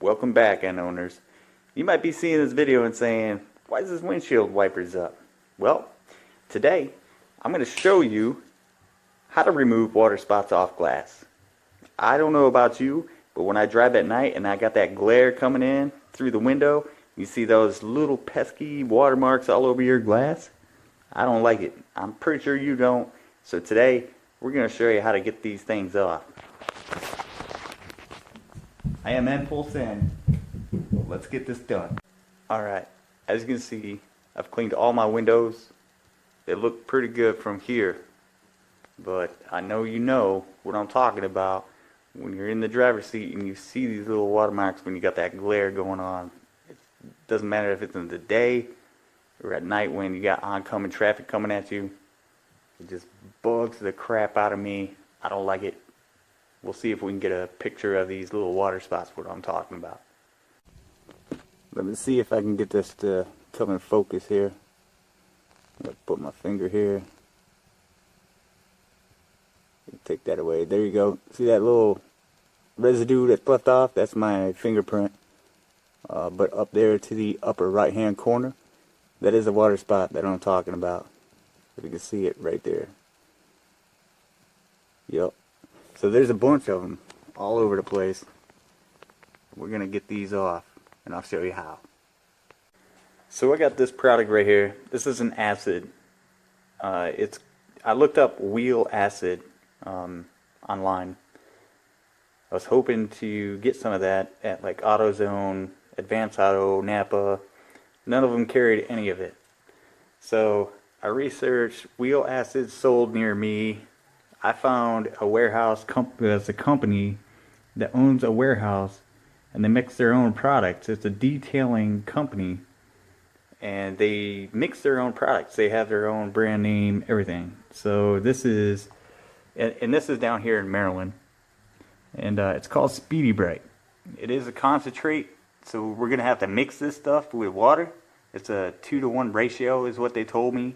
Welcome back, N owners. You might be seeing this video and saying, why is this windshield wipers up? Well, today I'm going to show you how to remove water spots off glass. I don't know about you, but when I drive at night and I got that glare coming in through the window, you see those little pesky watermarks all over your glass? I don't like it. I'm pretty sure you don't. So today we're going to show you how to get these things off. I am N-FullSend. Let's get this done. Alright, as you can see, I've cleaned all my windows. They look pretty good from here. But I know you know what I'm talking about when you're in the driver's seat and you see these little watermarks when you got that glare going on. It doesn't matter if it's in the day or at night when you got oncoming traffic coming at you. It just bugs the crap out of me. I don't like it. We'll see if we can get a picture of these little water spots, what I'm talking about. Let me see if I can get this to come in focus here. I'm going to put my finger here. Take that away. There you go. See that little residue that's left off? That's my fingerprint. But up there to the upper right hand corner, that is a water spot that I'm talking about. If you can see it right there. Yep. So there's a bunch of them all over the place. We're going to get these off and I'll show you how. So I got this product right here. This is an acid. I looked up wheel acid online. I was hoping to get some of that at like AutoZone, Advance Auto, Napa. None of them carried any of it. So I researched wheel acid sold near me. I found a warehouse as a company that owns a warehouse and they mix their own products. It's a detailing company and they mix their own products. They have their own brand name, everything. So this is, and this is down here in Maryland, and it's called Speedy Bright. It is a concentrate, so we're gonna have to mix this stuff with water. It's a 2-to-1 ratio is what they told me,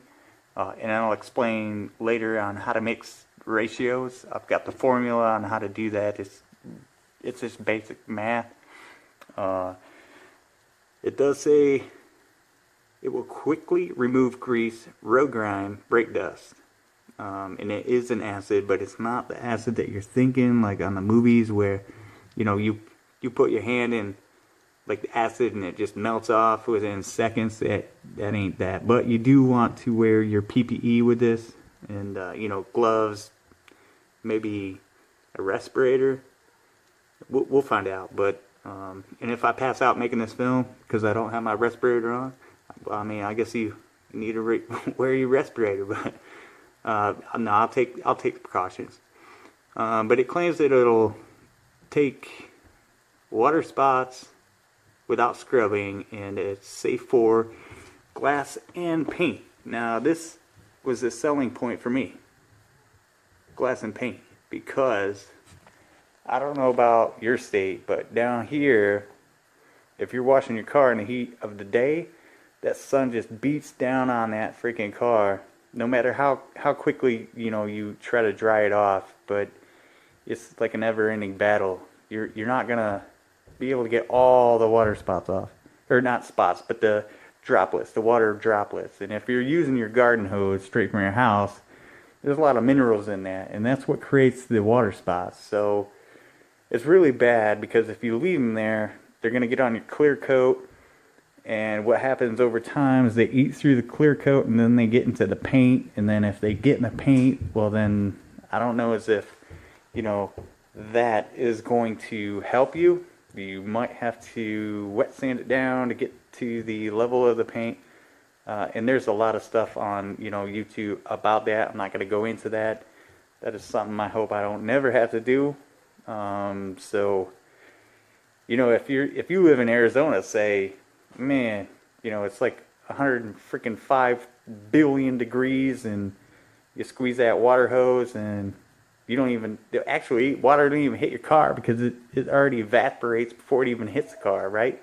and I'll explain later on how to mix ratios. I've got the formula on how to do that. It's just basic math. It does say it will quickly remove grease, road grime, brake dust. And it is an acid, but it's not the acid that you're thinking, like on the movies where, you know, you put your hand in like the acid and it just melts off within seconds. That ain't that. But you do want to wear your PPE with this, and you know, gloves, maybe a respirator. We'll find out. But and if I pass out making this film because I don't have my respirator on, I mean, I guess you need to wear your respirator. But no, I'll take the precautions. But it claims that it'll take water spots without scrubbing, and it's safe for glass and paint. Now this was a selling point for me, glass and paint, because I don't know about your state, but down here, if you're washing your car in the heat of the day, that sun just beats down on that freaking car. No matter how quickly, you know, you try to dry it off, but it's like a never-ending battle. You're not gonna be able to get all the water spots off, or not spots, but the droplets, the water droplets. And if you're using your garden hose straight from your house, there's a lot of minerals in that, and that's what creates the water spots. So it's really bad because if you leave them there, they're gonna get on your clear coat. And what happens over time is they eat through the clear coat and then they get into the paint. And then if they get in the paint, well then, I don't know as if, you know, that is going to help you. You might have to wet sand it down to get to the level of the paint. And there's a lot of stuff on, you know, YouTube about that. I'm not going to go into that. That is something I hope I don't never have to do. So, you know, if you live in Arizona, say, man, you know, it's like 105 billion degrees and you squeeze that water hose and you don't even, actually water don't even hit your car because it already evaporates before it even hits the car, right?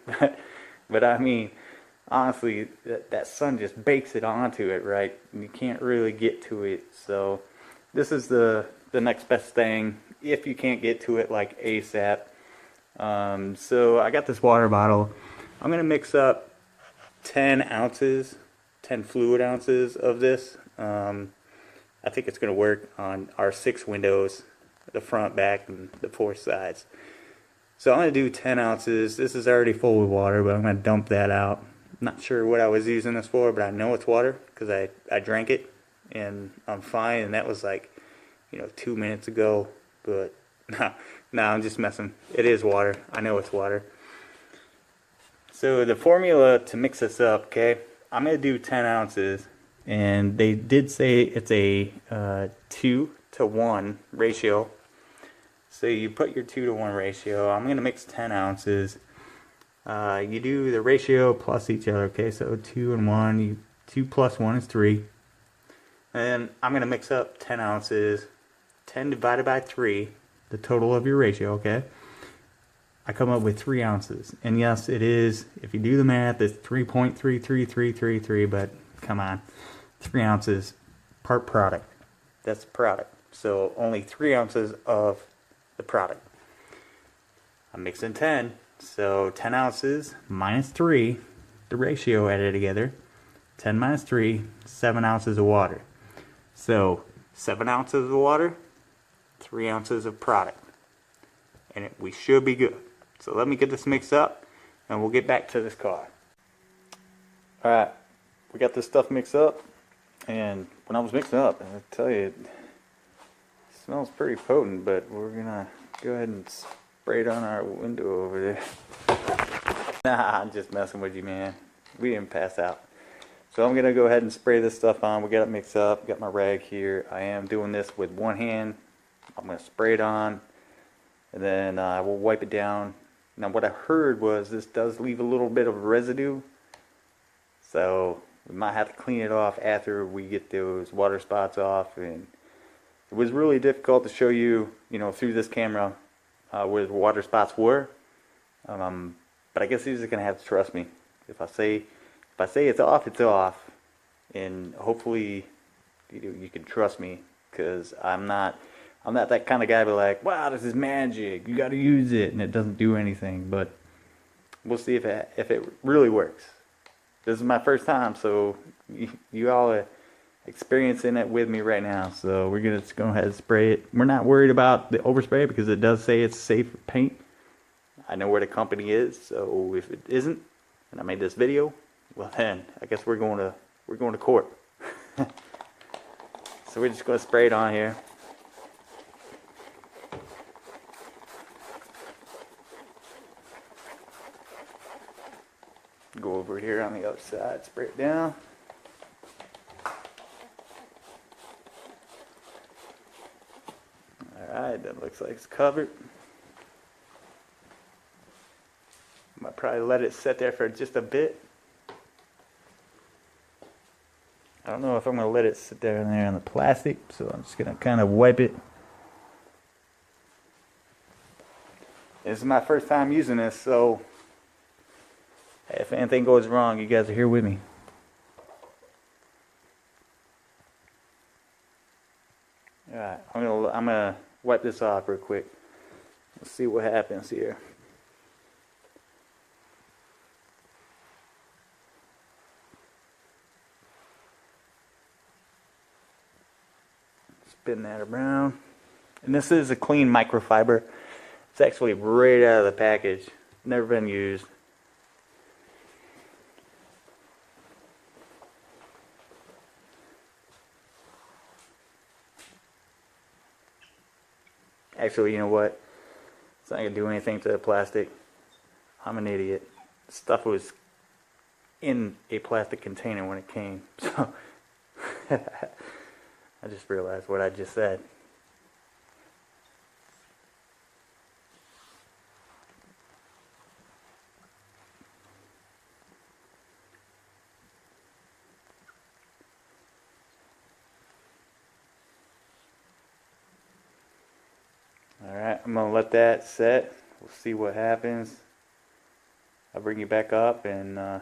But I mean, honestly, that sun just bakes it onto it, right? And you can't really get to it. So this is the next best thing if you can't get to it like ASAP. So I got this water bottle. I'm going to mix up 10 ounces, 10 fluid ounces of this. I think it's going to work on our 6 windows, the front, back, and the 4 sides. So I'm going to do 10 ounces. This is already full with water, but I'm going to dump that out. Not sure what I was using this for, but I know it's water because I drank it and I'm fine. And that was like, 2 minutes ago. But no, I'm just messing. It is water. I know it's water. So the formula to mix this up, okay, I'm going to do 10 ounces. And they did say it's a 2 to 1 ratio. So you put your 2 to 1 ratio. I'm going to mix 10 ounces. You do the ratio plus each other, okay? So 2 and 1. 2 plus 1 is 3. And I'm going to mix up 10 ounces. 10 divided by 3, the total of your ratio, okay? I come up with 3 ounces. And yes, it is, if you do the math, it's 3.33333, but come on. 3 ounces per product. That's the product. So only 3 ounces of the product. I'm mixing 10. So 10 ounces minus 3, the ratio added together. 10 minus 3, 7 ounces of water. So 7 ounces of water, 3 ounces of product. And we should be good. So let me get this mixed up and we'll get back to this car. Alright, we got this stuff mixed up. And when I was mixing up, I tell you, it smells pretty potent, but we're gonna go ahead and spray it on our window over there. Nah, I'm just messing with you, man. We didn't pass out. So I'm gonna go ahead and spray this stuff on. We got it mixed up, got my rag here. I am doing this with one hand. I'm gonna spray it on, and then I will wipe it down. Now what I heard was this does leave a little bit of residue. So we might have to clean it off after we get those water spots off. And it was really difficult to show you, through this camera where the water spots were. But I guess you're just gonna have to trust me. If I say it's off, it's off. And hopefully, you can trust me, because I'm not that kind of guy. But like, wow, this is magic. You got to use it, and it doesn't do anything. But we'll see if it really works. This is my first time, so you all are experiencing it with me right now. So we're gonna just go ahead and spray it. We're not worried about the overspray because it does say it's safe paint. I know where the company is, so if it isn't, and I made this video, well then I guess we're going to court. So we're just gonna spray it on here. Go over here on the other side, spray it down. Alright, that looks like it's covered. Might probably let it sit there for just a bit. I don't know if I'm going to let it sit there on the plastic, so I'm just going to kind of wipe it. This is my first time using this, so if anything goes wrong, you guys are here with me. Alright, I'm gonna wipe this off real quick. Let's see what happens here. Spin that around. And this is a clean microfiber. It's actually right out of the package. Never been used. Actually, you know what? It's not going to do anything to the plastic. I'm an idiot. Stuff was in a plastic container when it came. So I just realized what I just said. Alright, I'm going to let that set. We'll see what happens. I'll bring you back up and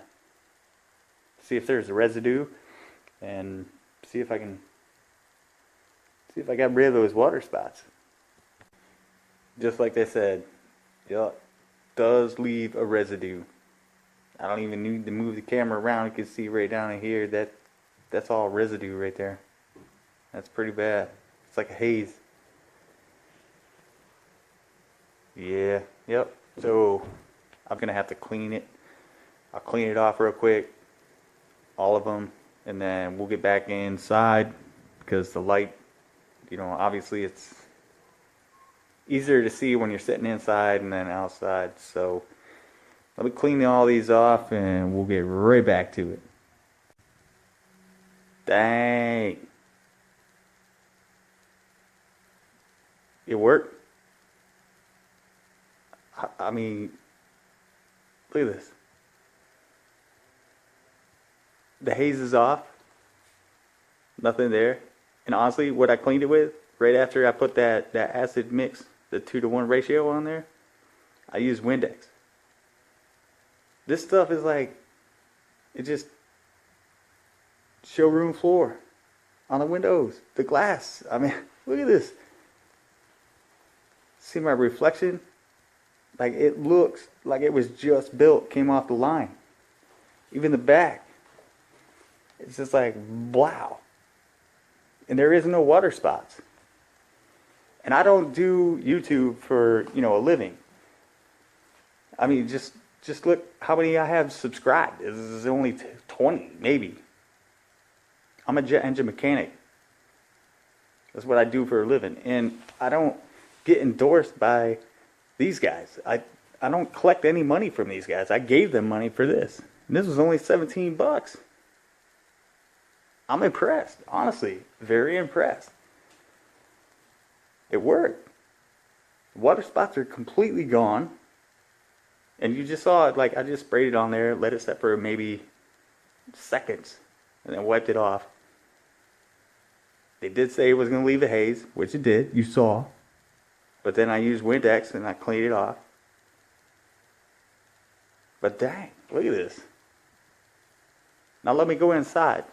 see if there's a residue and see if I got rid of those water spots. Just like they said, yup, does leave a residue. I don't even need to move the camera around. You can see right down in here that's all residue right there. That's pretty bad. It's like a haze. Yeah, yep. So I'm gonna have to clean it. I'll clean it off real quick, all of them, and then we'll get back inside because the light, obviously it's easier to see when you're sitting inside and then outside. So let me clean all these off and we'll get right back to it. Dang. It worked? I mean, look at this. The haze is off. Nothing there. And honestly, what I cleaned it with, right after I put that acid mix, the 2-to-1 ratio on there, I used Windex. This stuff is like, it just showroom floor on the windows, the glass. I mean, look at this. See my reflection? Like, it looks like it was just built, came off the line. Even the back. It's just like, wow. And there is no water spots. And I don't do YouTube for, a living. I mean, just look how many I have subscribed. This is only 20, maybe. I'm a jet engine mechanic. That's what I do for a living. And I don't get endorsed by these guys. I don't collect any money from these guys. I gave them money for this. And this was only $17. I'm impressed. Honestly, very impressed. It worked. Water spots are completely gone. And you just saw it, like I just sprayed it on there, let it set for maybe seconds, and then wiped it off. They did say it was going to leave a haze, which it did, you saw. But then I used Windex and I cleaned it off. But dang, look at this. Now let me go inside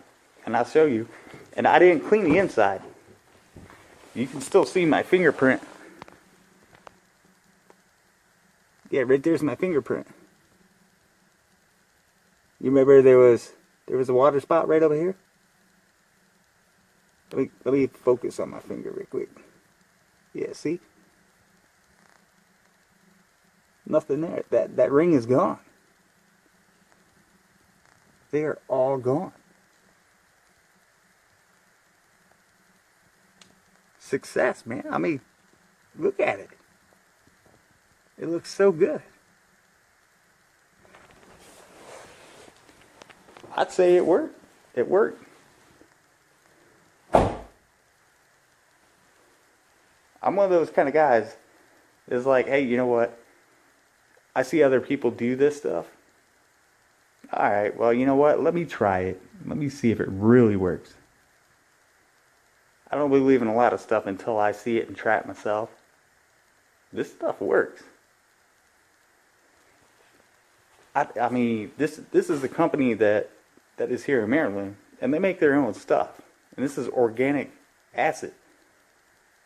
and I'll show you. And I didn't clean the inside. You can still see my fingerprint. Yeah, right there's my fingerprint. You remember there was a water spot right over here? Let me focus on my finger real quick. Yeah, see? Nothing there. That ring is gone. They are all gone. Success, man. I mean, look at it. It looks so good. I'd say it worked. It worked. I'm one of those kind of guys that's like, hey, you know what? I see other people do this stuff. Alright, well, you know what? Let me try it. Let me see if it really works. I don't believe in a lot of stuff until I see it and try it myself. This stuff works. I mean, this is a company that is here in Maryland, and they make their own stuff. And this is organic acid.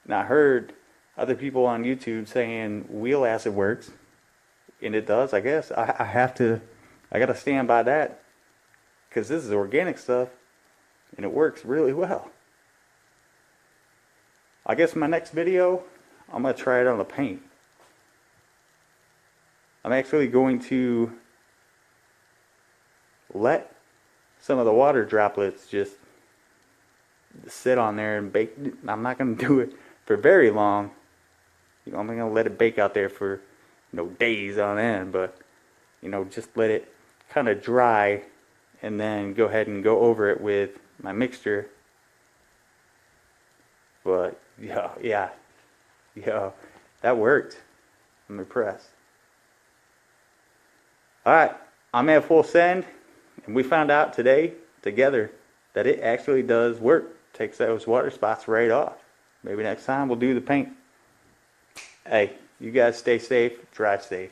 And I heard other people on YouTube saying wheel acid works, and it does, I guess. I gotta stand by that, because this is organic stuff, and it works really well. I guess my next video, I'm gonna try it on the paint. I'm actually going to let some of the water droplets just sit on there and bake. I'm not going to do it for very long. I'm going to let it bake out there for days on end, but just let it kind of dry and then go ahead and go over it with my mixture. But yeah, that worked. I'm impressed. Alright, I'm N-FullSend, and we found out today together that it actually does work. Takes those water spots right off. Maybe next time we'll do the paint. Hey, you guys stay safe, drive safe.